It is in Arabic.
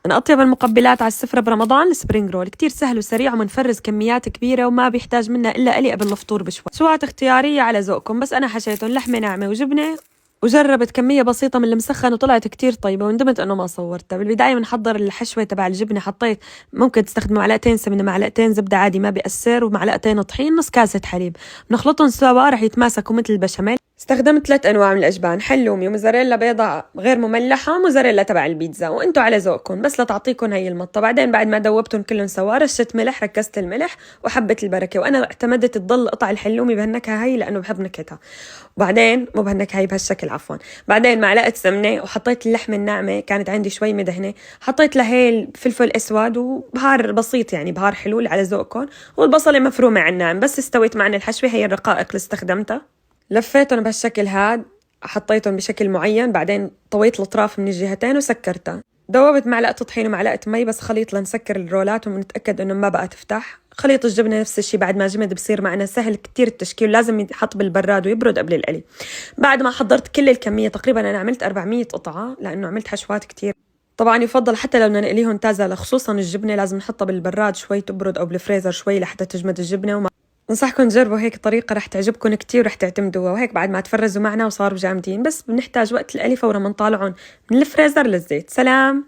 من أطيب المقبلات على السفرة برمضان السبرينج رول، كتير سهل وسريع ومنفرز كميات كبيرة وما بيحتاج منها إلا قلي قبل الفطور بشوي. سوات اختيارية على ذوقكم، بس أنا حشيتهم لحمة ناعمة وجبنة وجربت كمية بسيطة من المسخن وطلعت كتير طيبة وندمت إنه ما صورتها. بالبداية بنحضر الحشوة تبع الجبنة، حطيت ممكن تستخدموا معلقتين سمنة، معلقتين زبدة عادي ما بيأثر، ومعلقتين طحين، نص كاسة حليب. بنخلطهم سوا رح يتماسكوا مثل البشاميل. استخدمت 3 أنواع من الأجبان، حلومي وموزاريلا بيضاء غير مملحة وموزاريلا تبع البيتزا، وانتو على ذوقكم بس لتعطيكم هي المطة. بعدين بعد ما دوبتهم كلهم سوا رشت ملح، ركزت الملح وحبة البركة، وأنا اعتمدت تضل قطع الحلومي بهالنكهة هي لأنه بحب نكهتها. وبعدين مو بهالنكهة هي بهالشكل عفوا. بعدين معلقة سمنة وحطيت اللحمة الناعمة كانت عندي شوي مدهنة، حطيت لهيل فلفل أسود وبهار بسيط يعني بهار حلو على ذوقكم، والبصلة مفرومة على الناعم. بس استويت معنا الحشوة هي الرقائق اللي استخدمتها، لفيتهم بهالشكل هاد، حطيتهم بشكل معين، بعدين طويت الأطراف من الجهتين وسكرتها. دوبت معلقة طحين ومعلقة مي بس خليط لنسكر الرولات ونتأكد إنه ما بقى تفتح. خليط الجبنة نفس الشي، بعد ما جمد بصير معنا سهل كتير التشكيل، لازم يتحط بالبراد ويبرد قبل القلي. بعد ما حضرت كل الكمية تقريبا أنا عملت 400 قطعة لأنه عملت حشوات كتير. طبعا يفضل حتى لو بدنا نقليهم تازة، خصوصا الجبنة لازم نحطها بالبراد شوي تبرد أو بالفريزر شوي لحتى تجمد الجبنة. انصحكم تجربوا هيك طريقة رح تعجبكم كتير ورح تعتمدوها. وهيك بعد ما تفرزوا معنا وصاروا جامدين، بس بنحتاج وقت القلي فورا منطالعهم من الفريزر للزيت. سلام.